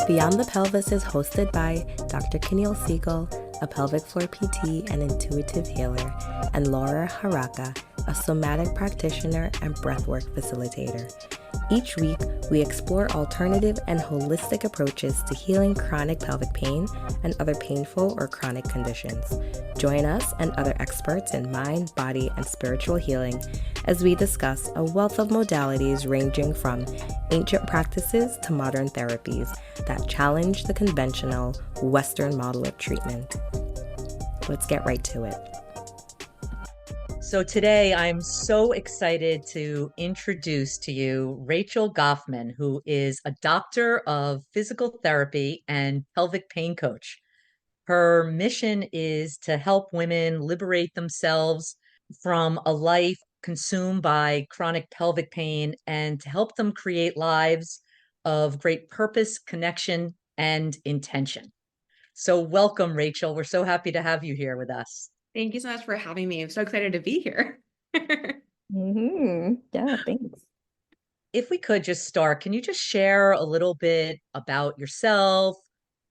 Beyond the Pelvis is hosted by Dr. Kenael a pelvic floor PT and intuitive healer, and Laura Haraka, a somatic practitioner and breathwork facilitator. Each week, we explore alternative and holistic approaches to healing chronic pelvic pain and other painful or chronic conditions. Join us and other experts in mind, body, and spiritual healing as we discuss a wealth of modalities ranging from ancient practices to modern therapies that challenge the conventional Western model of treatment. Let's get right to it. So today I'm so excited to introduce to you Rachel Gofman, who is a doctor of physical therapy and pelvic pain coach. Her mission is to help women liberate themselves from a life consumed by chronic pelvic pain and to help them create lives of great purpose, connection, and intention. So welcome, Rachel. We're so happy to have you here with us. Thank you so much for having me. I'm so excited to be here. Yeah, thanks. If we could just start, can you just share a little bit about yourself,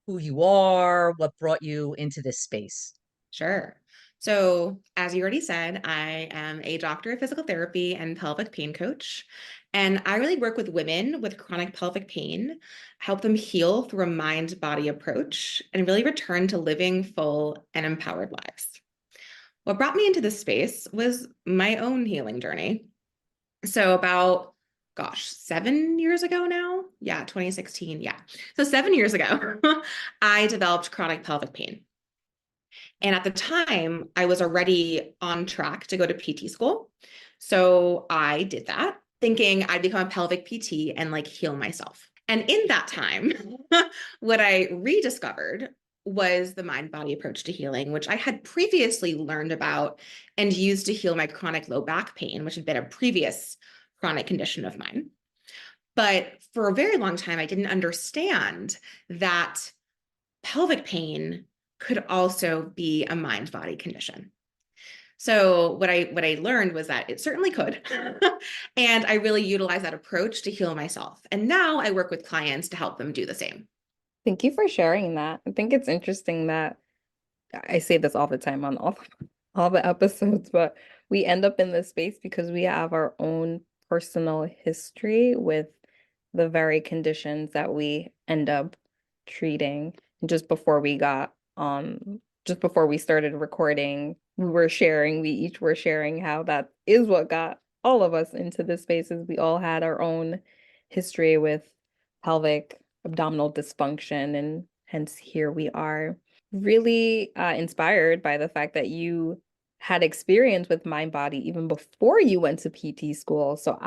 who you are, what brought you into this space? Sure. So, as you already said, I am a doctor of physical therapy and pelvic pain coach. And I really work with women with chronic pelvic pain, help them heal through a mind-body approach, and really return to living full and empowered lives. What brought me into this space was my own healing journey. So about, 7 years ago now? Yeah, 2016. Yeah. So 7 years ago, I developed chronic pelvic pain. And at the time, I was already on track to go to PT school. So I did that, thinking I'd become a pelvic PT and like heal myself. And in that time, what I rediscovered was the mind-body approach to healing, which I had previously learned about and used to heal my chronic low back pain, which had been a previous chronic condition of mine. But for a very long time, I didn't understand that pelvic pain could also be a mind-body condition. So what I learned was that it certainly could. And I really utilize that approach to heal myself. And now I work with clients to help them do the same. Thank you for sharing that. I think it's interesting that I say this all the time on all the episodes, but we end up in this space because we have our own personal history with the very conditions that we end up treating. And just before we started recording, we each were sharing how that is what got all of us into this space, is we all had our own history with pelvic abdominal dysfunction, and hence here we are. Really inspired by the fact that you had experience with mind body even before you went to PT school. So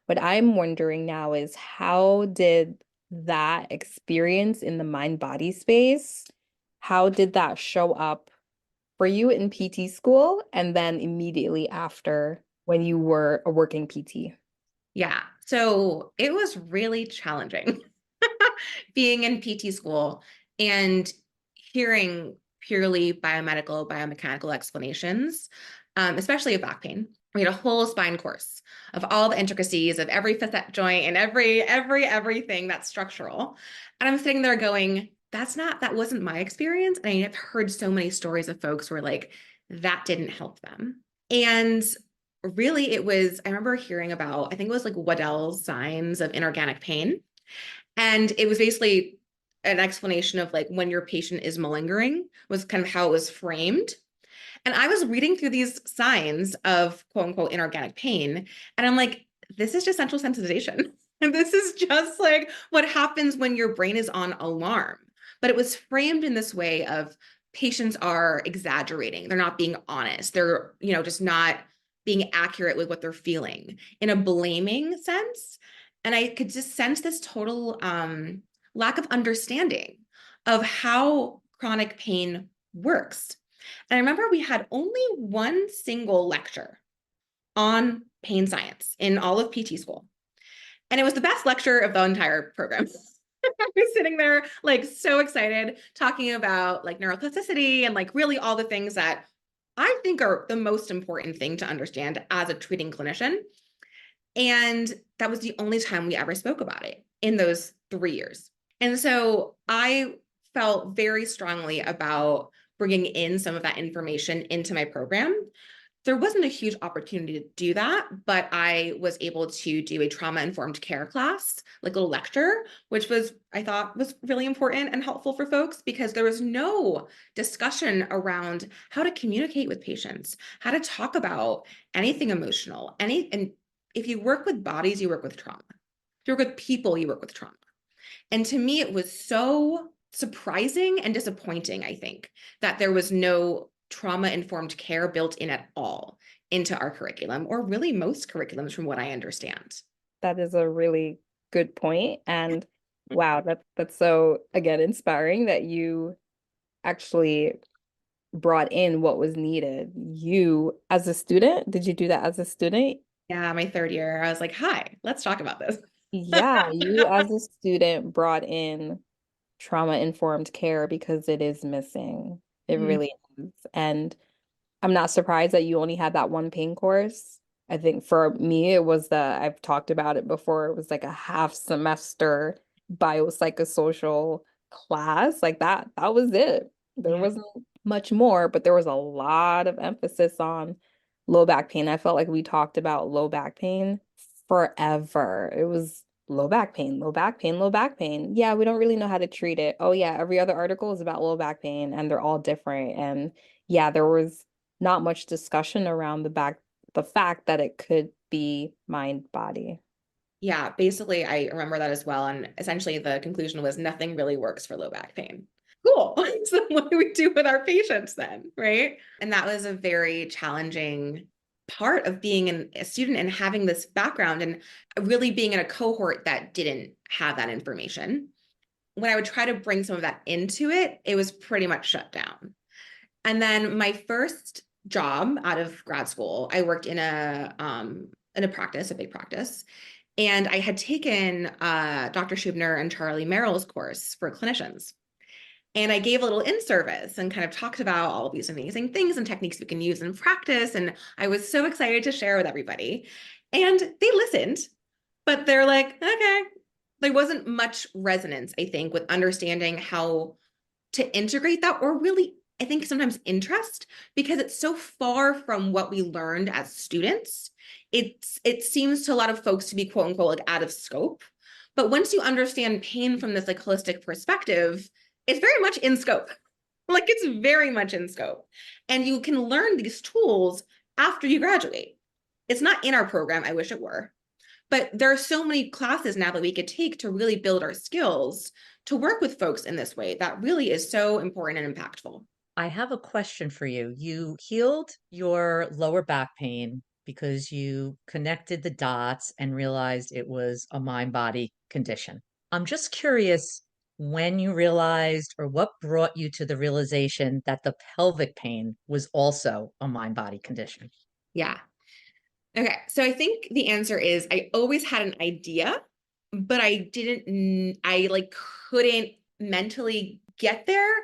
what I'm wondering now is, how did that experience in the mind body space, how did that show up for you in PT school and then immediately after when you were a working PT? Yeah, so it was really challenging being in PT school and hearing purely biomedical, biomechanical explanations, especially of back pain. We had a whole spine course of all the intricacies of every facet joint and everything that's structural. And I'm sitting there going, that wasn't my experience. And I've heard so many stories of folks who are like, that didn't help them. And really I remember hearing about, I think it was like Waddell's signs of inorganic pain. And it was basically an explanation of like when your patient is malingering was kind of how it was framed. And I was reading through these signs of quote unquote inorganic pain. And I'm like, this is just central sensitization. And this is just like what happens when your brain is on alarm. But it was framed in this way of patients are exaggerating. They're not being honest. They're, just not being accurate with what they're feeling in a blaming sense. And I could just sense this total lack of understanding of how chronic pain works. And I remember we had only one single lecture on pain science in all of PT school. And it was the best lecture of the entire program. I was sitting there like so excited talking about like neuroplasticity and like really all the things that I think are the most important thing to understand as a treating clinician. And that was the only time we ever spoke about it in those 3 years. And so I felt very strongly about bringing in some of that information into my program. There wasn't a huge opportunity to do that, but I was able to do a trauma-informed care class, like a little lecture, which I thought was really important and helpful for folks because there was no discussion around how to communicate with patients, how to talk about anything emotional, and if you work with bodies, you work with trauma. If you work with people, you work with trauma. And to me, it was so surprising and disappointing, I think, that there was no trauma-informed care built in at all into our curriculum, or really most curriculums from what I understand. That is a really good point. And wow, that's so, again, inspiring that you actually brought in what was needed. You, as a student, did you do that as a student? Yeah, my third year, I was like, hi, let's talk about this. Yeah, you as a student brought in trauma-informed care because it is missing. It Mm, really is. And I'm not surprised that you only had that one pain course. I think for me, it was I've talked about it before, it was like a half semester biopsychosocial class. Like that was it. There yeah. wasn't much more, but there was a lot of emphasis on low back pain. I felt like we talked about low back pain forever. It was low back pain, low back pain, low back pain. Yeah, we don't really know how to treat it. Oh yeah, every other article is about low back pain and they're all different. And yeah, there was not much discussion around the fact that it could be mind body. Yeah, basically, I remember that as well. And essentially, the conclusion was nothing really works for low back pain. Cool. So, what do we do with our patients then? Right. And that was a very challenging part of being a student and having this background and really being in a cohort that didn't have that information. When I would try to bring some of that into it, it was pretty much shut down. And then my first job out of grad school, I worked in a practice, a big practice, and I had taken Dr. Schubner and Charlie Merrill's course for clinicians. And I gave a little in service and kind of talked about all of these amazing things and techniques we can use in practice. And I was so excited to share with everybody. And they listened, but they're like, okay. There wasn't much resonance, I think, with understanding how to integrate that, or really, I think sometimes interest, because it's so far from what we learned as students. It seems to a lot of folks to be quote unquote like out of scope. But once you understand pain from this like holistic perspective, it's very much in scope. Like it's very much in scope. And you can learn these tools after you graduate. It's not in our program. I wish it were. But there are so many classes now that we could take to really build our skills to work with folks in this way that really is so important and impactful. I have a question for you. You healed your lower back pain because you connected the dots and realized it was a mind body condition. I'm just curious when you realized or what brought you to the realization that the pelvic pain was also a mind body condition. Yeah. Okay. So I think the answer is I always had an idea, but I like couldn't mentally get there.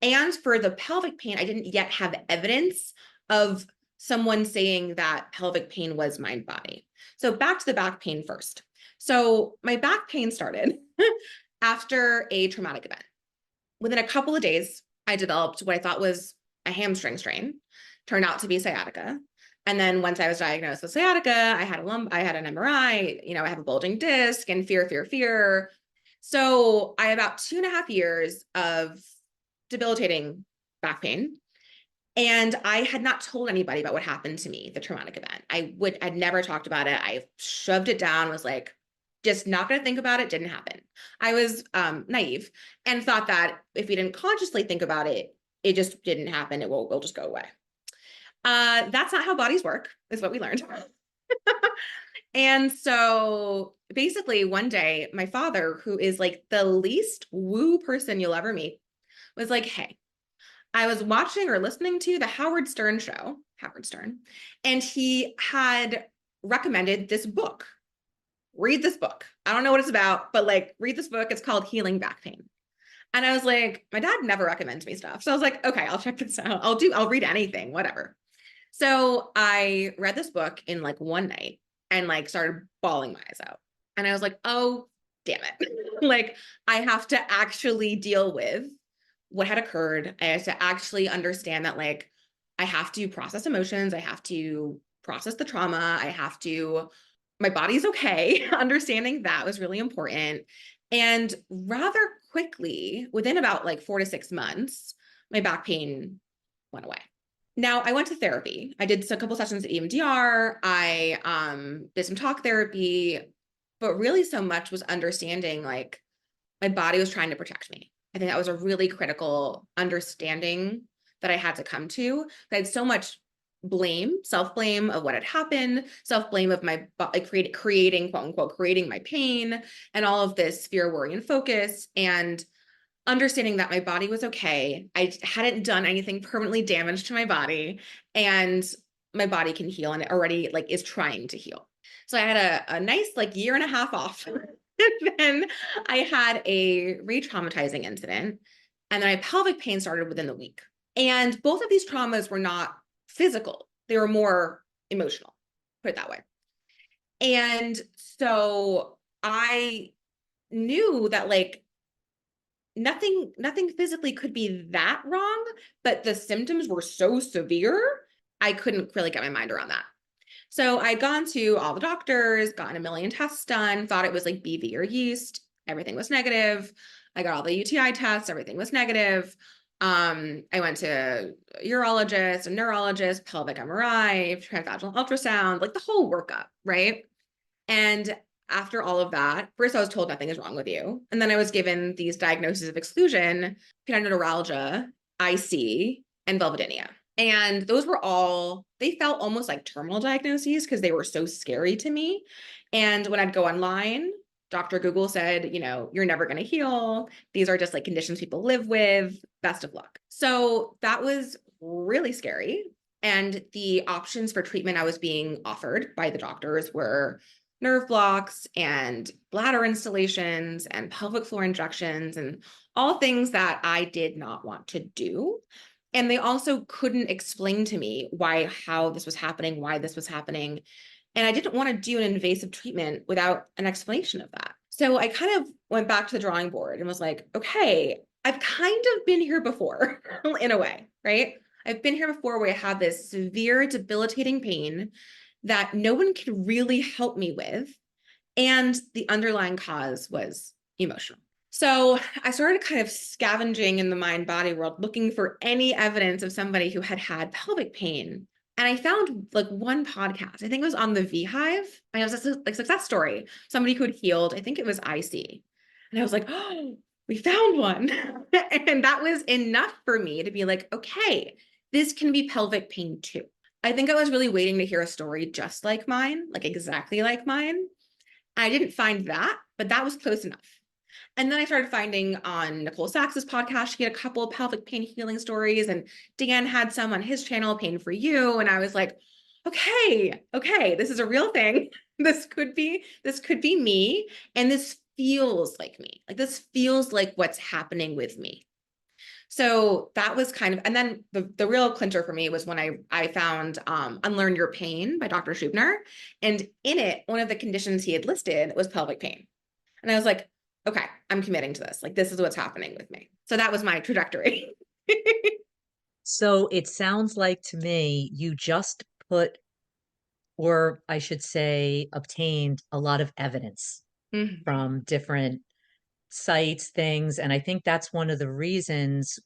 And for the pelvic pain, I didn't yet have evidence of someone saying that pelvic pain was mind body. So back to the back pain first. So my back pain started after a traumatic event. Within a couple of days, I developed what I thought was a hamstring strain, turned out to be sciatica. And then once I was diagnosed with sciatica, I had an MRI, I have a bulging disc and fear. So I had about 2.5 years of debilitating back pain. And I had not told anybody about what happened to me, the traumatic event. I'd never talked about it. I shoved it down, was like, just not going to think about it, didn't happen. I was naive and thought that if we didn't consciously think about it, it just didn't happen. Will just go away. That's not how bodies work, is what we learned. And so basically one day, my father, who is like the least woo person you'll ever meet, was like, hey, I was watching or listening to the Howard Stern show, Howard Stern, and he had recommended this book. Read this book. I don't know what it's about, but like read this book. It's called Healing Back Pain. And I was like, my dad never recommends me stuff. So I was like, okay, I'll check this out. I'll read anything, whatever. So I read this book in like one night and like started bawling my eyes out. And I was like, oh damn it. Like, I have to actually deal with what had occurred. I have to actually understand that, like, I have to process emotions. I have to process the trauma. My body's okay. Understanding that was really important. And rather quickly, within about like 4 to 6 months, my back pain went away. Now I went to therapy. I did a couple sessions at EMDR. I did some talk therapy, but really so much was understanding like my body was trying to protect me. I think that was a really critical understanding that I had to come to. I had so much blame, self-blame of what had happened, self-blame of my creating, quote unquote, creating my pain, and all of this fear, worry, and focus, and understanding that my body was okay. I hadn't done anything permanently damaged to my body, and my body can heal, and it already like is trying to heal. So I had a nice like year and a half off. And then I had a re-traumatizing incident, and then my pelvic pain started within the week. And both of these traumas were not physical, they were more emotional, put it that way. And so I knew that like nothing physically could be that wrong, but the symptoms were so severe, I couldn't really get my mind around that. So I'd gone to all the doctors, gotten a million tests done, thought it was like BV or yeast. Everything was negative. I got all the UTI tests, everything was negative. I went to a urologist, a neurologist, pelvic MRI, transvaginal ultrasound, like the whole workup, right? And after all of that, first I was told nothing is wrong with you. And then I was given these diagnoses of exclusion, penineuralgia, IC, and vulvodynia. And those were all, they felt almost like terminal diagnoses because they were so scary to me. And when I'd go online, Dr. Google said, you know, you're never going to heal. These are just like conditions people live with. Best of luck. So that was really scary. And the options for treatment I was being offered by the doctors were nerve blocks and bladder installations and pelvic floor injections and all things that I did not want to do. And they also couldn't explain to me how this was happening, why this was happening. And I didn't want to do an invasive treatment without an explanation of that. So I kind of went back to the drawing board and was like, okay, I've kind of been here before in a way, right? I've been here before where I had this severe debilitating pain that no one could really help me with. And the underlying cause was emotional. So I started kind of scavenging in the mind body world, looking for any evidence of somebody who had had pelvic pain. And I found like one podcast, I think it was on the V-Hive. And it was a like success story, somebody who had healed, I think it was IC. And I was like, oh, we found one. And that was enough for me to be like, okay, this can be pelvic pain too. I think I was really waiting to hear a story just like mine, like exactly like mine. I didn't find that, but that was close enough. And then I started finding on Nicole Sachs's podcast, she had a couple of pelvic pain healing stories, and Dan had some on his channel, Pain for You. And I was like, okay, this is a real thing. This could be me. And this feels like me. Like this feels like what's happening with me. So that was kind of, and then the real clincher for me was when I found Unlearn Your Pain by Dr. Schubner. And in it, one of the conditions he had listed was pelvic pain. And I was like, okay, I'm committing to this. Like, this is what's happening with me. So that was my trajectory. So it sounds like to me, you just put, or I should say, obtained a lot of evidence from different sites, things. And I think that's one of the reasons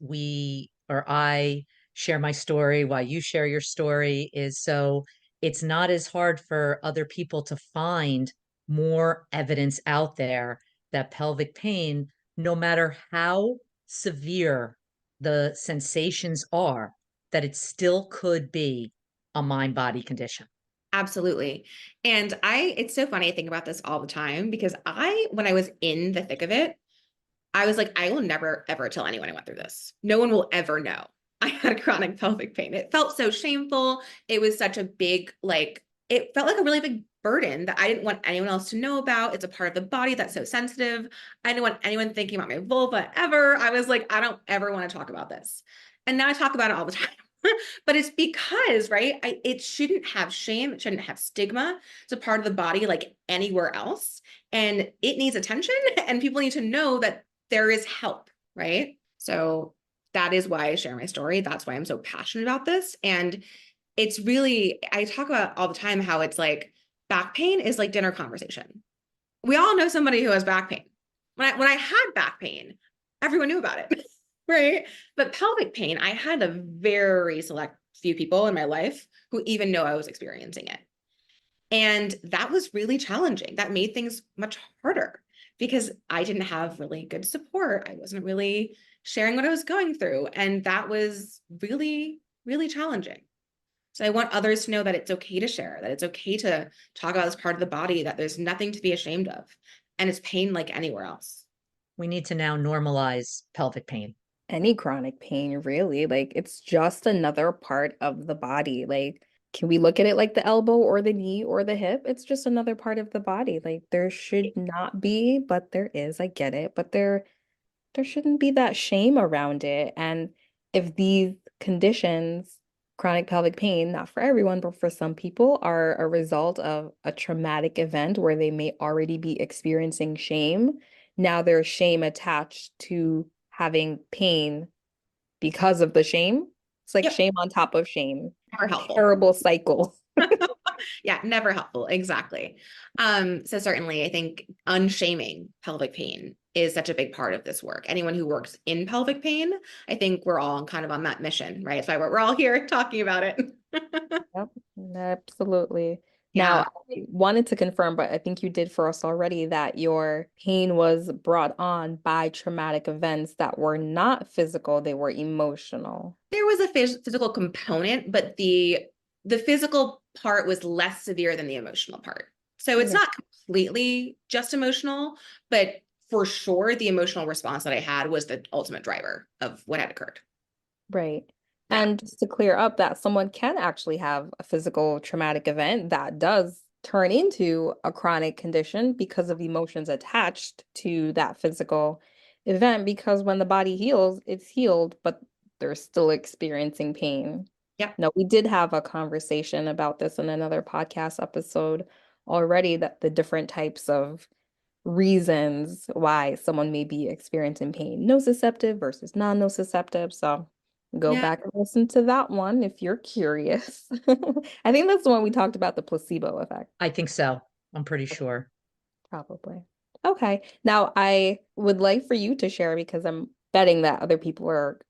I share my story, why you share your story, is so it's not as hard for other people to find more evidence out there that pelvic pain, no matter how severe the sensations are, that it still could be a mind-body condition. Absolutely. And it's so funny. I think about this all the time because when I was in the thick of it, I was like, I will never, ever tell anyone I went through this. No one will ever know I had chronic pelvic pain. It felt so shameful. It was such a big, it felt like a really big burden that I didn't want anyone else to know about. It's a part of the body that's so sensitive. I didn't want anyone thinking about my vulva ever. I was like, I don't ever want to talk about this. And now I talk about it all the time. But it's because, right, it shouldn't have shame. It shouldn't have stigma. It's a part of the body like anywhere else. And it needs attention. And people need to know that there is help, right? So that is why I share my story. That's why I'm so passionate about this. And it's really, I talk about all the time how it's like back pain is like dinner conversation. We all know somebody who has back pain. When I had back pain, everyone knew about it, right? But pelvic pain, I had a very select few people in my life who even know I was experiencing it. And that was really challenging. That made things much harder because I didn't have really good support. I wasn't really sharing what I was going through. And that was really, really challenging. So I want others to know that it's okay to share, that it's okay to talk about this part of the body, that there's nothing to be ashamed of. And it's pain like anywhere else. We need to now normalize pelvic pain. Any chronic pain, really. Like, it's just another part of the body. Like, can we look at it like the elbow or the knee or the hip? It's just another part of the body. Like, there should not be, but there is. I get it. But there shouldn't be that shame around it. And if these conditions, chronic pelvic pain, not for everyone, but for some people, are a result of a traumatic event where they may already be experiencing shame, now there's shame attached to having pain because of the shame. It's like Yep. shame on top of shame. Never helpful. Terrible cycle. Yeah, never helpful. Exactly. So certainly I think unshaming pelvic pain is such a big part of this work. Anyone who works in pelvic pain, I think we're all kind of on that mission, right? That's why we're all here talking about it. Yep, absolutely. Now, Yeah. I wanted to confirm, but I think you did for us already, that your pain was brought on by traumatic events that were not physical, they were emotional. There was a physical component, but the physical part was less severe than the emotional part. So it's Okay. not completely just emotional, but for sure the emotional response that I had was the ultimate driver of what had occurred. Right. Yeah. And just to clear up that someone can actually have a physical traumatic event that does turn into a chronic condition because of emotions attached to that physical event. Because when the body heals, it's healed, but they're still experiencing pain. Yep. No, we did have a conversation about this in another podcast episode already, that the different types of reasons why someone may be experiencing pain, nociceptive versus non-nociceptive. So go Yeah. back and listen to that one if you're curious. I think that's the one we talked about, the placebo effect, I think so. I'm pretty sure. probably. Okay. Now I would like for you to share, because I'm betting that other people are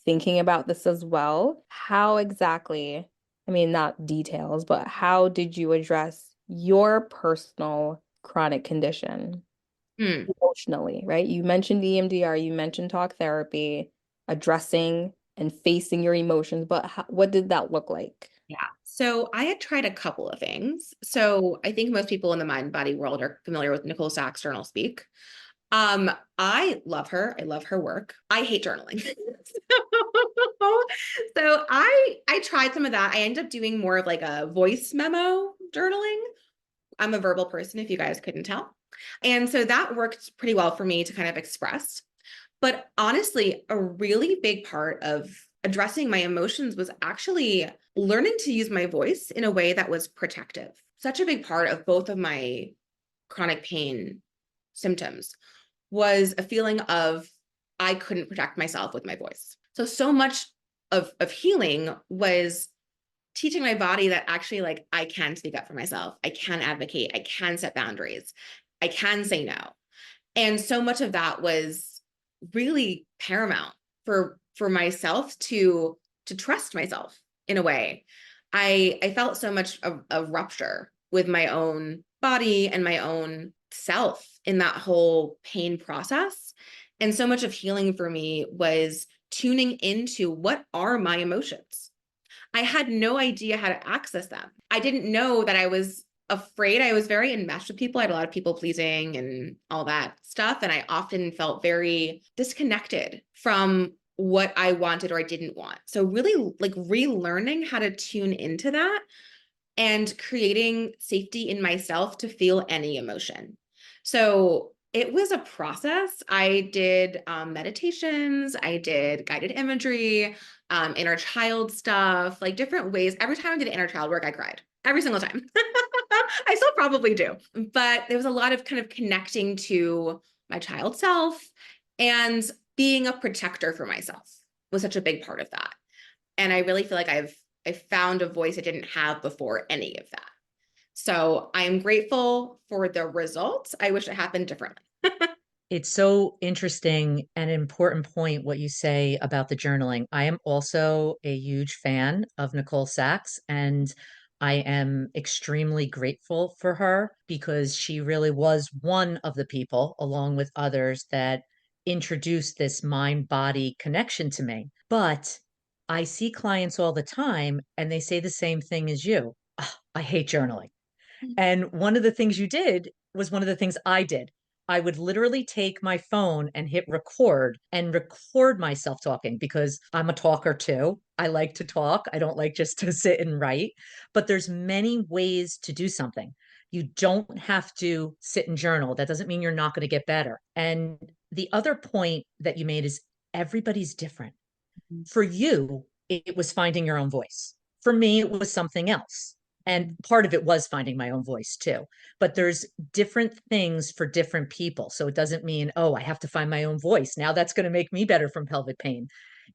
thinking about this as well. How exactly, I mean, not details, but how did you address your personal chronic condition? Hmm. Emotionally, right? You mentioned EMDR, you mentioned talk therapy, addressing and facing your emotions, but what did that look like? Yeah. So I had tried a couple of things. So I think most people in the mind body world are familiar with Nicole Sachs journal speak. I love her. I love her work. I hate journaling. So I tried some of that. I ended up doing more of like a voice memo journaling. I'm a verbal person, if you guys couldn't tell. And so that worked pretty well for me to kind of express. But honestly, a really big part of addressing my emotions was actually learning to use my voice in a way that was protective. Such a big part of both of my chronic pain symptoms was a feeling of I couldn't protect myself with my voice. So much of healing was teaching my body that actually, like, I can speak up for myself. I can advocate. I can set boundaries. I can say no. And so much of that was really paramount for myself to trust myself in a way. I felt so much of a rupture with my own body and my own self in that whole pain process. And so much of healing for me was tuning into what are my emotions. I had no idea how to access them. I didn't know that I was afraid. I was very enmeshed with people. I had a lot of people pleasing and all that stuff. And I often felt very disconnected from what I wanted or I didn't want. So really like relearning how to tune into that and creating safety in myself to feel any emotion. So It was a process. I did meditations, I did guided imagery, inner child stuff, like different ways. Every time I did inner child work, I cried every single time. I still probably do, but there was a lot of kind of connecting to my child self, and being a protector for myself was such a big part of that. And I really feel like I found a voice I didn't have before any of that. So I am grateful for the results. I wish it happened differently. It's so interesting and important point what you say about the journaling. I am also a huge fan of Nicole Sachs, and I am extremely grateful for her because she really was one of the people, along with others, that introduced this mind body connection to me. But I see clients all the time and they say the same thing as you. "Ugh, I hate journaling." And one of the things you did was one of the things I did. I would literally take my phone and hit record and record myself talking because I'm a talker too. I like to talk. I don't like just to sit and write, but there's many ways to do something. You don't have to sit and journal. That doesn't mean you're not going to get better. And the other point that you made is everybody's different. For you, it was finding your own voice. For me, it was something else. And part of it was finding my own voice too. But there's different things for different people. So it doesn't mean, oh, I have to find my own voice. Now that's going to make me better from pelvic pain.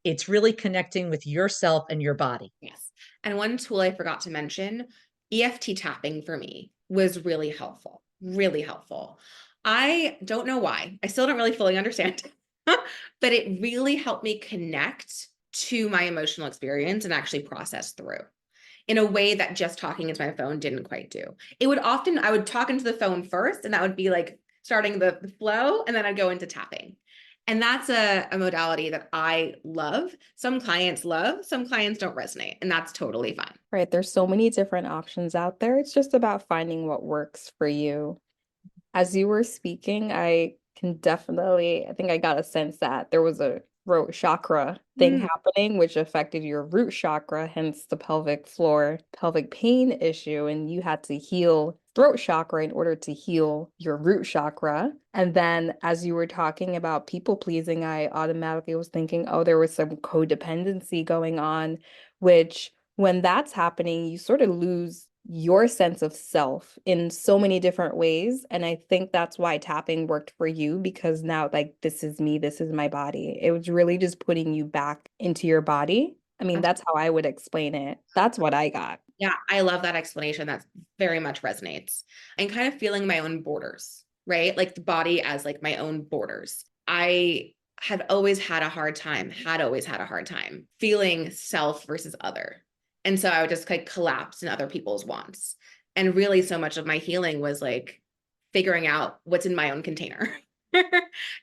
It's really connecting with yourself and your body. Yes. And one tool I forgot to mention, EFT tapping for me was really helpful, really helpful. I don't know why. I still don't really fully understand, but it really helped me connect to my emotional experience and actually process through in a way that just talking into my phone didn't quite do. It would often, I would talk into the phone first, and that would be like starting the flow, and then I'd go into tapping. And that's a modality that I love. Some clients love, some clients don't resonate, and that's totally fine. Right. There's so many different options out there. It's just about finding what works for you. As you were speaking, I can definitely, I think I got a sense that there was a throat chakra thing Mm. happening, which affected your root chakra, hence the pelvic floor, pelvic pain issue. And you had to heal throat chakra in order to heal your root chakra. And then as you were talking about people pleasing, I automatically was thinking, oh, there was some codependency going on, which when that's happening, you sort of lose your sense of self in so many different ways. And I think that's why tapping worked for you because now, like, this is me, this is my body. It was really just putting you back into your body. I mean, that's how I would explain it. That's what I got. Yeah, I love that explanation. That very much resonates. And kind of feeling my own borders, right? Like the body as like my own borders. I had always had a hard time, feeling self versus other. And so I would just like collapse in other people's wants. And really so much of my healing was like figuring out what's in my own container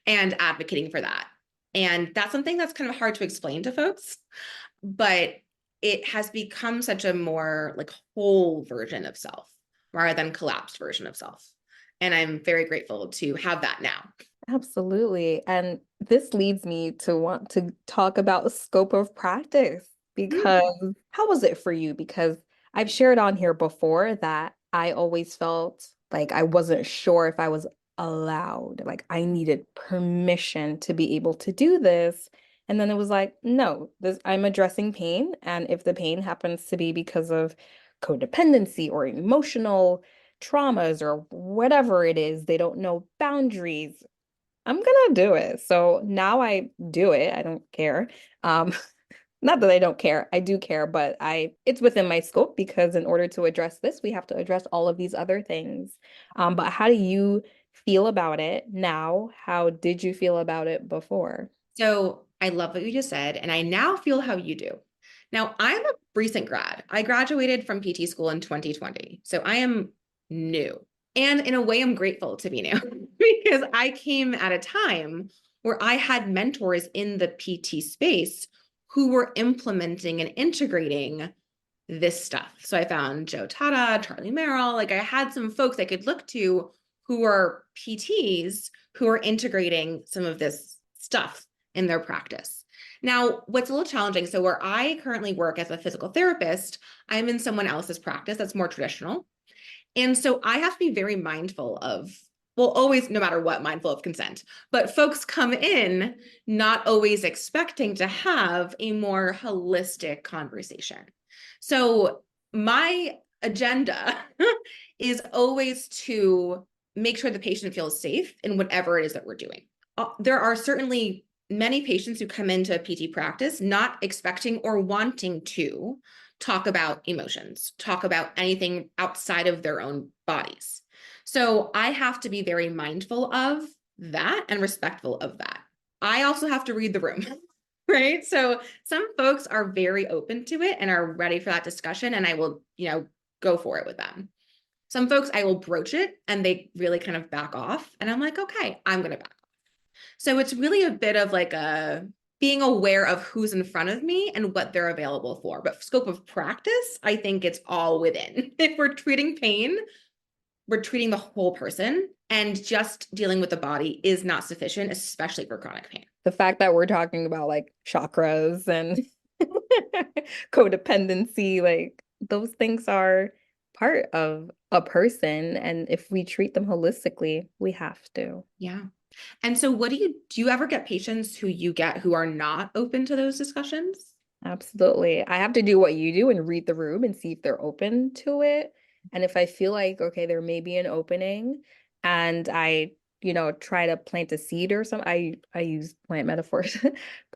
and advocating for that. And that's something that's kind of hard to explain to folks, but it has become such a more like whole version of self rather than collapsed version of self. And I'm very grateful to have that now. Absolutely. And this leads me to want to talk about scope of practice because how was it for you? Because I've shared on here before that I always felt like I wasn't sure if I was allowed, like I needed permission to be able to do this. And then it was like, no, this I'm addressing pain. And if the pain happens to be because of codependency or emotional traumas or whatever it is, they don't know boundaries. I'm gonna do it. So now I do it. I don't care. Um, not that I don't care. I do care, but it's within my scope because in order to address this, we have to address all of these other things. But how do you feel about it now? How did you feel about it before? So I love what you just said. And I now feel how you do. Now I'm a recent grad. I graduated from PT school in 2020. So I am new. And in a way, I'm grateful to be new because I came at a time where I had mentors in the PT space who were implementing and integrating this stuff. So I found Joe Tata, Charlie Merrill, like I had some folks I could look to who were PTs who are integrating some of this stuff in their practice. Now, what's a little challenging, so where I currently work as a physical therapist, I'm in someone else's practice that's more traditional. And so I have to be very mindful of well, always, no matter what, mindful of consent, but folks come in not always expecting to have a more holistic conversation. So my agenda is always to make sure the patient feels safe in whatever it is that we're doing. There are certainly many patients who come into a PT practice not expecting or wanting to talk about emotions, talk about anything outside of their own bodies. So I have to be very mindful of that and respectful of that. I also have to read the room, right? So some folks are very open to it and are ready for that discussion, and I will, go for it with them. Some folks, I will broach it and they really kind of back off, and I'm like, okay, I'm going to back off. So it's really a bit of like a being aware of who's in front of me and what they're available for. But scope of practice, I think it's all within. If we're treating pain, we're treating the whole person, and just dealing with the body is not sufficient, especially for chronic pain. The fact that we're talking about like chakras and codependency, like those things are part of a person. And if we treat them holistically, we have to. Yeah. And so do you ever get patients who are not open to those discussions? Absolutely. I have to do what you do and read the room and see if they're open to it. And if I feel like, okay, there may be an opening and I, try to plant a seed or something. I use plant metaphors.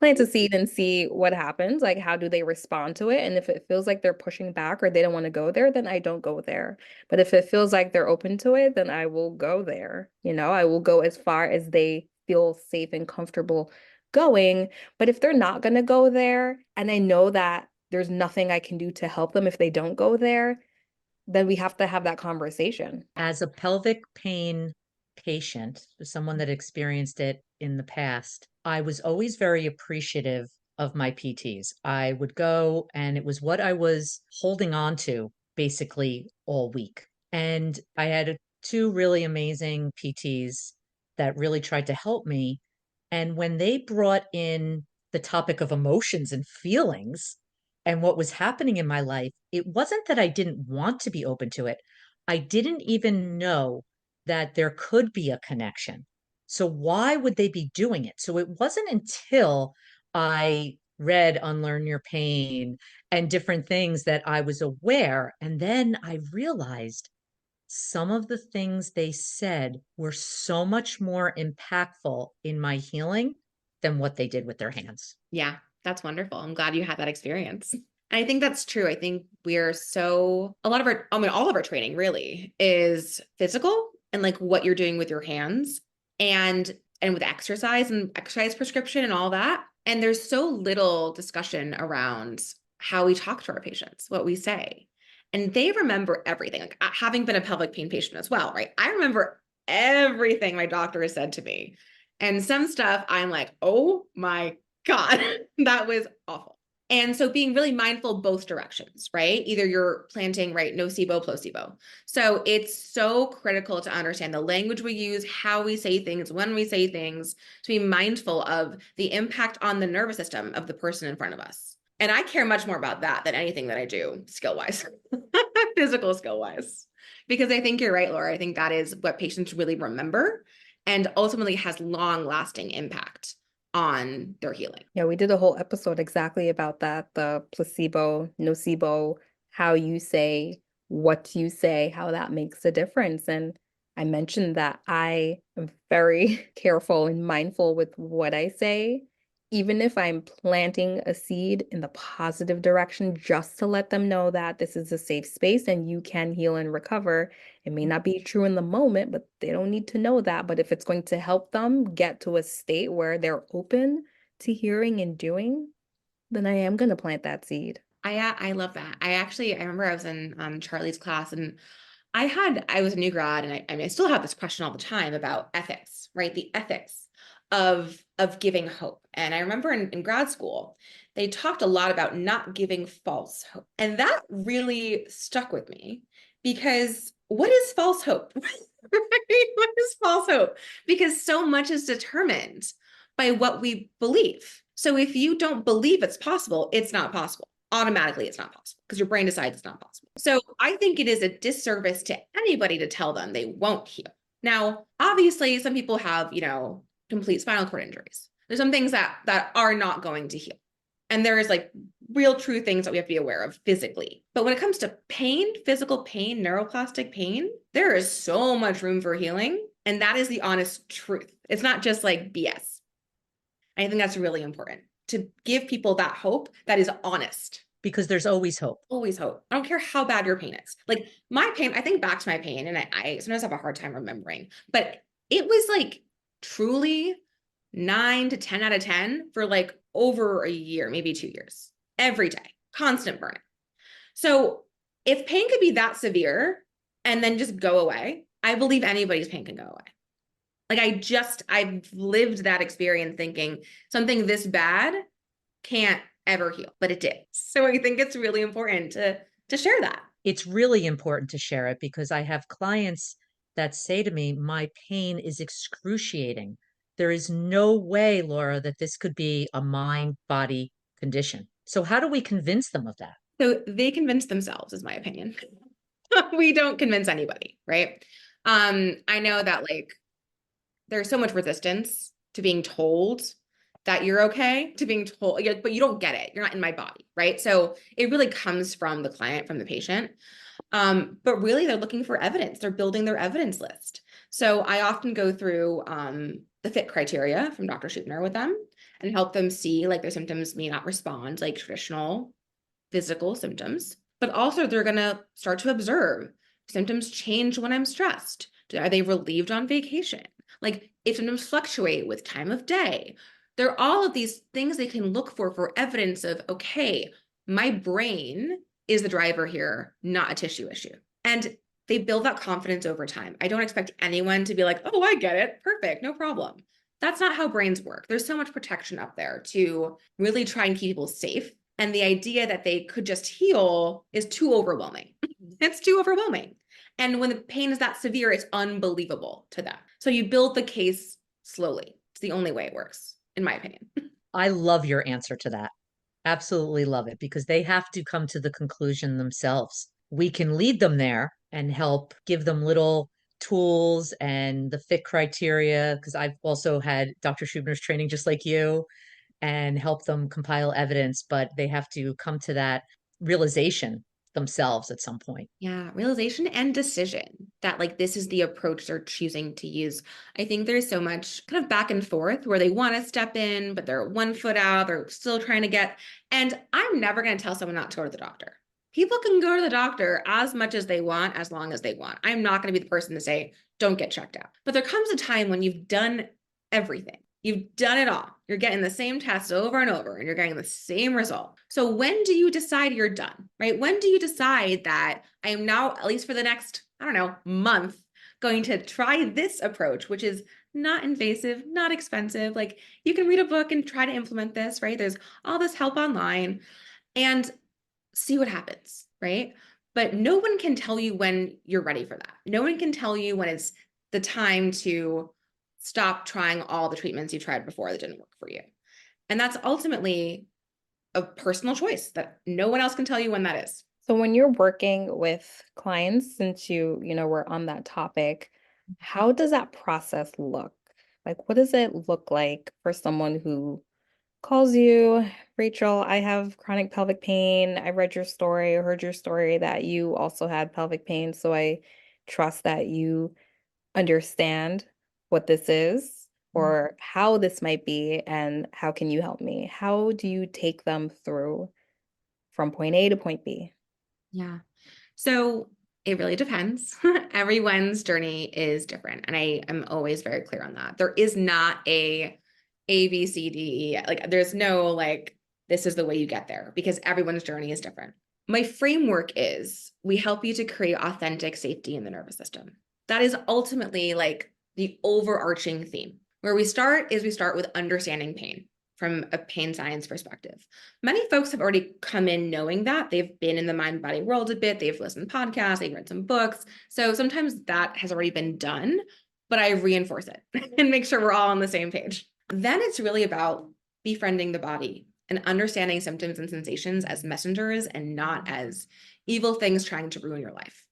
Plant a seed and see what happens. Like, how do they respond to it? And if it feels like they're pushing back or they don't want to go there, then I don't go there. But if it feels like they're open to it, then I will go there. I will go as far as they feel safe and comfortable going. But if they're not going to go there, and I know that there's nothing I can do to help them if they don't go there, then we have to have that conversation. As a pelvic pain patient, someone that experienced it in the past, I was always very appreciative of my PTs. I would go, and it was what I was holding on to basically all week. And I had two really amazing PTs that really tried to help me. And when they brought in the topic of emotions and feelings and what was happening in my life, it wasn't that I didn't want to be open to it. I didn't even know that there could be a connection. So why would they be doing it? So it wasn't until I read Unlearn Your Pain and different things that I was aware. And then I realized some of the things they said were so much more impactful in my healing than what they did with their hands. Yeah, that's wonderful. I'm glad you had that experience. And I think that's true. I think all of our training really is physical and like what you're doing with your hands and with exercise and exercise prescription and all that. And there's so little discussion around how we talk to our patients, what we say. And they remember everything. Like having been a pelvic pain patient as well, right? I remember everything my doctor has said to me. And some stuff I'm like, oh my God, that was awful. And so being really mindful both directions, right? Either you're planting, right, nocebo, placebo. So it's so critical to understand the language we use, how we say things, when we say things, to be mindful of the impact on the nervous system of the person in front of us. And I care much more about that than anything that I do skill-wise, physical skill-wise. Because I think you're right, Laura. I think that is what patients really remember and ultimately has long-lasting impact on their healing. Yeah, we did a whole episode exactly about that, the placebo, nocebo, how you say, what you say, how that makes a difference. And I mentioned that I am very careful and mindful with what I say, even if I'm planting a seed in the positive direction, just to let them know that this is a safe space and you can heal and recover. It may not be true in the moment, but they don't need to know that. But if it's going to help them get to a state where they're open to hearing and doing, then I am going to plant that seed. I love that. I remember I was in Charlie's class, and I was a new grad, and I still have this question all the time about ethics, right? The ethics of giving hope. And I remember in grad school, they talked a lot about not giving false hope. And that really stuck with me, because what is false hope? What is false hope? Because so much is determined by what we believe. So if you don't believe it's possible, it's not possible. Automatically, it's not possible because your brain decides it's not possible. So I think it is a disservice to anybody to tell them they won't heal. Now, obviously, some people have, complete spinal cord injuries. There's some things that are not going to heal. And there is like real true things that we have to be aware of physically. But when it comes to pain, physical pain, neuroplastic pain, there is so much room for healing. And that is the honest truth. It's not just like BS. I think that's really important to give people that hope that is honest. Because there's always hope. Always hope. I don't care how bad your pain is. Like my pain, I think back to my pain and I sometimes have a hard time remembering, but it was like truly 9 to 10 out of 10 for like over a year, maybe 2 years, every day, constant burning. So if pain could be that severe and then just go away, I believe anybody's pain can go away. Like I've lived that experience thinking something this bad can't ever heal, but it did. So I think it's really important to share that. It's really important to share it because I have clients that say to me, my pain is excruciating. There is no way, Laura, that this could be a mind-body condition. So how do we convince them of that? So they convince themselves, is my opinion. We don't convince anybody, right? I know that like there's so much resistance to being told that you're okay, to being told, but you don't get it. You're not in my body, right? So it really comes from the client, from the patient. But really they're looking for evidence. They're building their evidence list. So I often go through the fit criteria from Dr. Schupner with them and help them see like their symptoms may not respond like traditional physical symptoms, but also they're going to start to observe symptoms change when I'm stressed. Are they relieved on vacation? Like if symptoms fluctuate with time of day, there are all of these things they can look for evidence of, okay, my brain is the driver here, not a tissue issue. And they build that confidence over time. I don't expect anyone to be like, oh, I get it. Perfect. No problem. That's not how brains work. There's so much protection up there to really try and keep people safe. And the idea that they could just heal is too overwhelming. It's too overwhelming. And when the pain is that severe, it's unbelievable to them. So you build the case slowly. It's the only way it works, in my opinion. I love your answer to that. Absolutely love it because they have to come to the conclusion themselves. We can lead them there and help give them little tools and the fit criteria because I've also had Dr. Schubner's training just like you and help them compile evidence, but they have to come to that realization themselves at some point. Yeah, realization and decision that like this is the approach they're choosing to use. I think there's so much kind of back and forth where they want to step in, but they're 1 foot out, they're still trying to get. And I'm never going to tell someone not to go to the doctor. People can go to the doctor as much as they want, as long as they want. I'm not going to be the person to say, don't get checked out. But there comes a time when you've done everything. You've done it all. You're getting the same test over and over, and you're getting the same result. So when do you decide you're done, right? When do you decide that I am now, at least for the next, I don't know, month, going to try this approach, which is not invasive, not expensive. Like you can read a book and try to implement this, right? There's all this help online and see what happens, right? But no one can tell you when you're ready for that. No one can tell you when it's the time to stop trying all the treatments you tried before that didn't work for you. And that's ultimately a personal choice that no one else can tell you when that is. So when you're working with clients, since we're on that topic, how does that process look? Like, what does it look like for someone who calls you, Rachel, I have chronic pelvic pain. I read your story or heard your story that you also had pelvic pain. So I trust that you understand what this is or how this might be and how can you help me? How do you take them through from point A to point B? Yeah. So it really depends. Everyone's journey is different. And I am always very clear on that. There is not A, B, C, D, E. Like there's no like, this is the way you get there because everyone's journey is different. My framework is we help you to create authentic safety in the nervous system. That is ultimately like the overarching theme. Where we start with understanding pain from a pain science perspective. Many folks have already come in knowing that. They've been in the mind-body world a bit. They've listened to podcasts, they've read some books. So sometimes that has already been done, but I reinforce it and make sure we're all on the same page. Then it's really about befriending the body and understanding symptoms and sensations as messengers and not as evil things trying to ruin your life.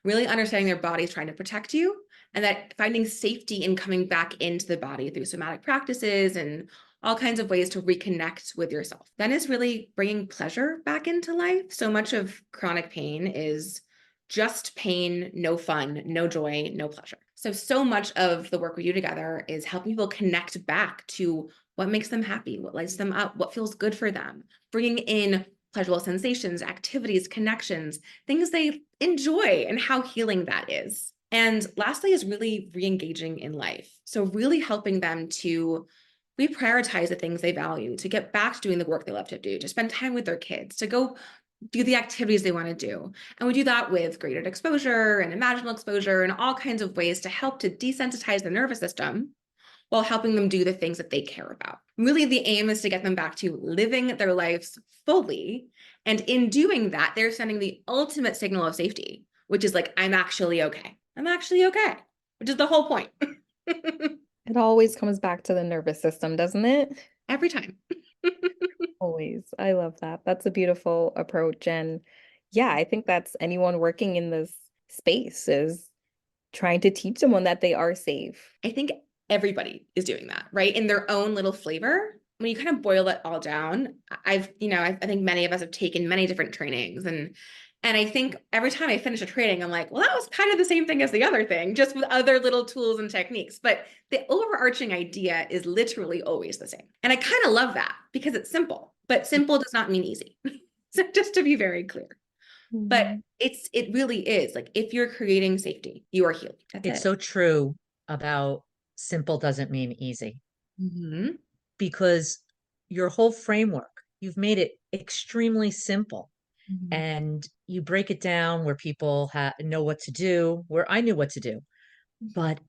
Really understanding their body's trying to protect you and that finding safety in coming back into the body through somatic practices and all kinds of ways to reconnect with yourself. Then is really bringing pleasure back into life. So much of chronic pain is just pain, no fun, no joy, no pleasure. So much of the work we do together is helping people connect back to what makes them happy, what lights them up, what feels good for them, bringing in pleasurable sensations, activities, connections, things they enjoy, and how healing that is. And lastly is really re-engaging in life. So really helping them to reprioritize the things they value, to get back to doing the work they love to do, to spend time with their kids, to go do the activities they want to do. And we do that with graded exposure and imaginal exposure and all kinds of ways to help to desensitize the nervous system while helping them do the things that they care about. Really, the aim is to get them back to living their lives fully. And in doing that, they're sending the ultimate signal of safety, which is like, I'm actually okay. I'm actually okay, which is the whole point. It always comes back to the nervous system, doesn't it? Every time. Always. I love that. That's a beautiful approach. And yeah, I think that's anyone working in this space is trying to teach someone that they are safe. I think everybody is doing that, right? In their own little flavor. When you kind of boil it all down, I think many of us have taken many different trainings, and I think every time I finish a training, I'm like, well, that was kind of the same thing as the other thing, just with other little tools and techniques. But the overarching idea is literally always the same. And I kind of love that because it's simple, but simple does not mean easy. So just to be very clear. But it really is like, if you're creating safety, you are healing. That's It's it. so true about simple doesn't mean easy, Mm-hmm. because your whole framework, you've made it extremely simple, Mm-hmm. and you break it down where people know what to do, where I knew what to do. But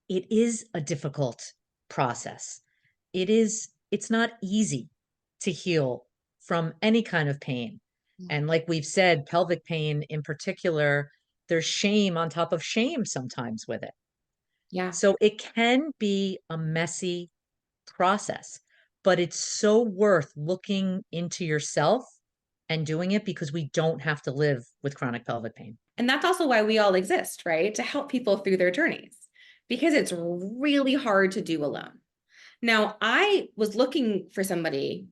it is a difficult process. It's not easy to heal from any kind of pain. And like we've said, pelvic pain in particular, there's shame on top of shame sometimes with it. Yeah. So it can be a messy process, but it's so worth looking into yourself and doing it, because we don't have to live with chronic pelvic pain. And that's also why we all exist, right? To help people through their journeys, because it's really hard to do alone. Now, I was looking for somebody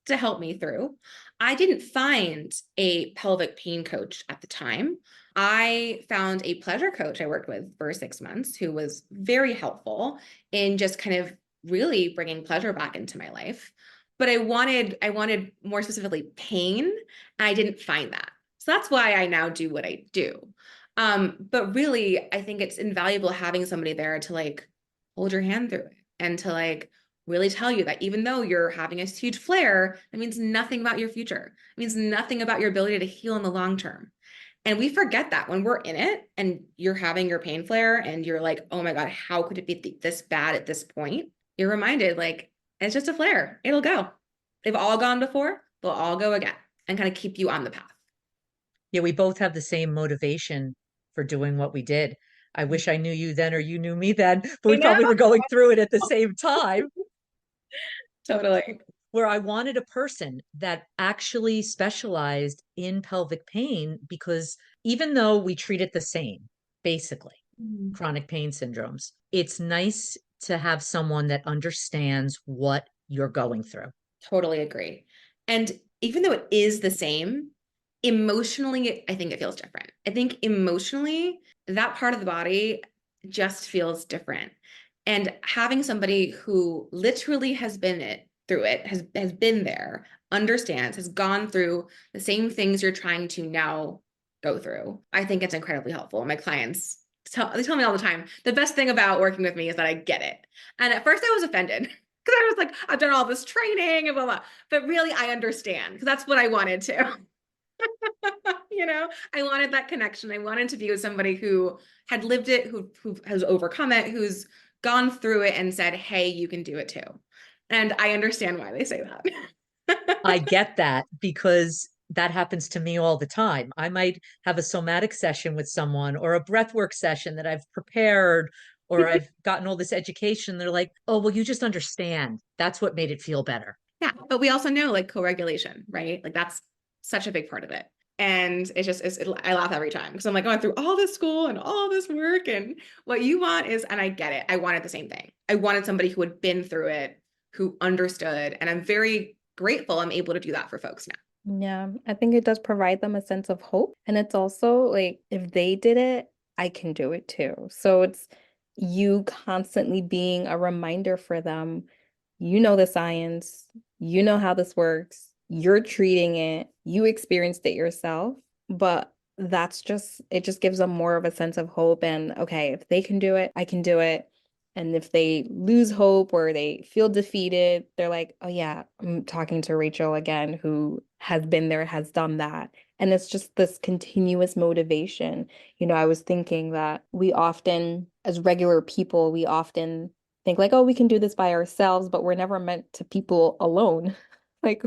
to help me through. I didn't find a pelvic pain coach at the time. I found a pleasure coach I worked with for 6 months who was very helpful in just kind of really bringing pleasure back into my life. But I wanted more specifically pain, and I didn't find that. So that's why I now do what I do. But really, I think it's invaluable having somebody there to like hold your hand through it and to like really tell you that even though you're having a huge flare, that means nothing about your future. It means nothing about your ability to heal in the long term. And we forget that when we're in it and you're having your pain flare and you're like, oh my God, how could it be this bad at this point? You're reminded, like, it's just a flare. It'll go. They've all gone before. They'll all go again, and kind of keep you on the path. Yeah, we both have the same motivation for doing what we did. I wish I knew you then or you knew me then, but I we know. probably were going through it at the same time, Totally. where I wanted a person that actually specialized in pelvic pain, because even though we treat it the same, basically, Mhm. chronic pain syndromes, it's nice to have someone that understands what you're going through. Totally agree. And even though it is the same, emotionally, I think it feels different. I think emotionally, that part of the body just feels different. And having somebody who literally has been through it, has been there, understands, has gone through the same things you're trying to now go through, I think it's incredibly helpful. My clients they tell me all the time, the best thing about working with me is that I get it. And at first I was offended because I was like, I've done all this training and blah, blah. But really, I understand because that's what I wanted to. I wanted that connection. I wanted to be with somebody who had lived it, who has overcome it, who's gone through it and said, hey, you can do it too. And I understand why they say that. I get that, because that happens to me all the time. I might have a somatic session with someone or a breathwork session that I've prepared, or I've gotten all this education. They're like, oh, well, you just understand. That's what made it feel better. Yeah, but we also know like co-regulation, right? Like that's such a big part of it. And I laugh every time because I'm like going through all this school and all this work. And what you want is, and I get it, I wanted the same thing. I wanted somebody who had been through it, who understood. And I'm very grateful I'm able to do that for folks now. Yeah, I think it does provide them a sense of hope. And it's also like, if they did it, I can do it too. So it's you constantly being a reminder for them. You know the science, you know how this works, you're treating it, you experienced it yourself, but it just gives them more of a sense of hope. And okay, if they can do it, I can do it. And if they lose hope or they feel defeated, they're like, oh yeah, I'm talking to Rachel again, who has been there, has done that. And it's just this continuous motivation. I was thinking that we often, as regular people, we often think like, oh, we can do this by ourselves, but we're never meant to people alone. Like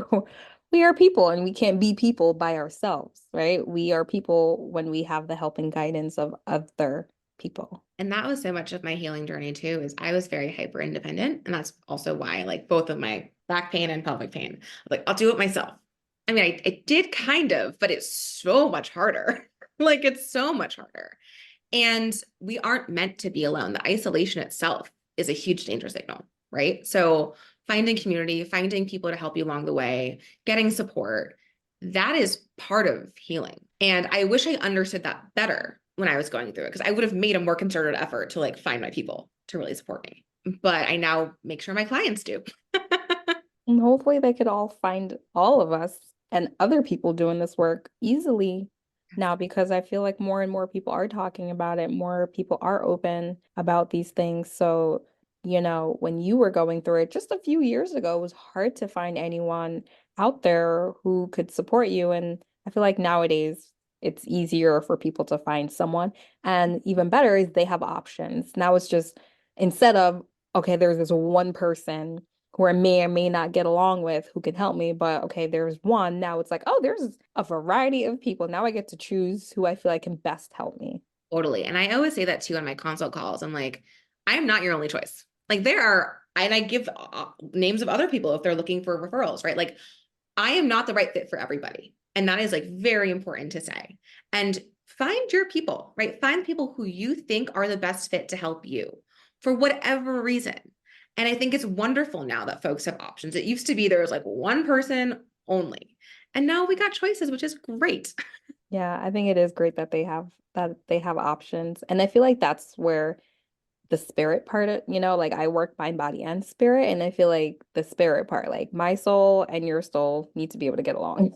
we are people and we can't be people by ourselves, right? We are people when we have the help and guidance of other people. And that was so much of my healing journey too, is I was very hyper independent. And that's also why I like both of my back pain and pelvic pain. Like, I'll do it myself. I mean, I did kind of, but it's so much harder. Like, it's so much harder. And we aren't meant to be alone. The isolation itself is a huge danger signal, right? So finding community, finding people to help you along the way, getting support, that is part of healing. And I wish I understood that better when I was going through it, because I would have made a more concerted effort to like find my people to really support me. But I now make sure my clients do. And hopefully they could all find all of us and other people doing this work easily now, because I feel like more and more people are talking about it. More people are open about these things. So, when you were going through it just a few years ago, it was hard to find anyone out there who could support you. And I feel like nowadays it's easier for people to find someone. And even better is they have options. Now it's just instead of, okay, there's this one person who I may or may not get along with who can help me, but okay, there's one. Now it's like, oh, there's a variety of people. Now I get to choose who I feel like can best help me. Totally. And I always say that too on my consult calls. I'm like, I am not your only choice. Like, there are, and I give names of other people if they're looking for referrals, right? Like, I am not the right fit for everybody. And that is like very important to say. And find your people, right? Find people who you think are the best fit to help you for whatever reason. And I think it's wonderful now that folks have options. It used to be there was like one person only. And now we got choices, which is great. Yeah, I think it is great that they have options. And I feel like that's where the spirit part of, like I work mind, body, and spirit. And I feel like the spirit part, like my soul and your soul need to be able to get along.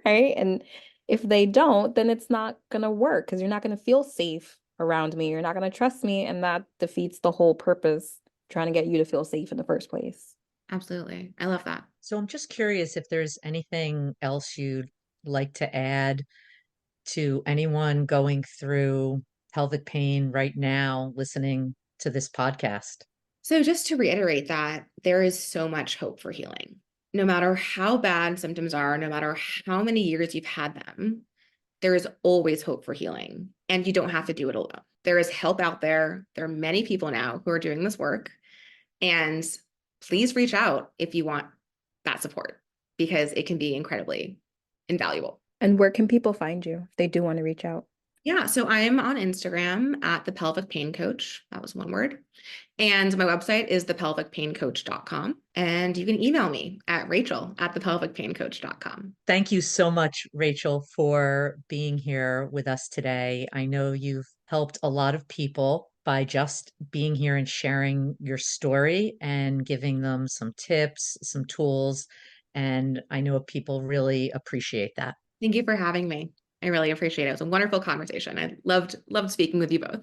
Right? And if they don't, then it's not gonna work because you're not gonna feel safe around me. You're not gonna trust me. And that defeats the whole purpose, trying to get you to feel safe in the first place. Absolutely. I love that. So I'm just curious if there's anything else you'd like to add to anyone going through pelvic pain right now, listening to this podcast. So just to reiterate that there is so much hope for healing. No matter how bad symptoms are, no matter how many years you've had them, there is always hope for healing, and you don't have to do it alone. There is help out there. There are many people now who are doing this work, and please reach out if you want that support, because it can be incredibly invaluable. And where can people find you if they do want to reach out? Yeah, so I'm on Instagram at the pelvic pain coach. That was one word. And my website is thepelvicpaincoach.com. And you can email me at rachel@thepelvicpaincoach.com. Thank you so much, Rachel, for being here with us today. I know you've helped a lot of people by just being here and sharing your story and giving them some tips, some tools. And I know people really appreciate that. Thank you for having me. I really appreciate it. It was a wonderful conversation. I loved speaking with you both.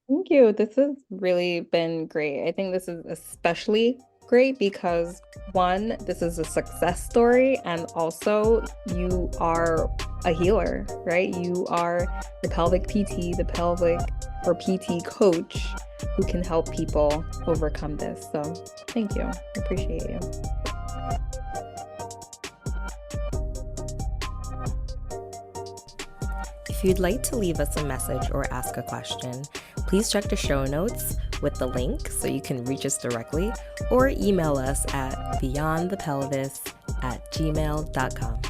Thank you. This has really been great. I think this is especially great because one, this is a success story, and also you are a healer, right? You are the pelvic PT, the pelvic or PT coach who can help people overcome this. So thank you. I appreciate you. If you'd like to leave us a message or ask a question, please check the show notes with the link so you can reach us directly, or email us at beyondthepelvis@gmail.com.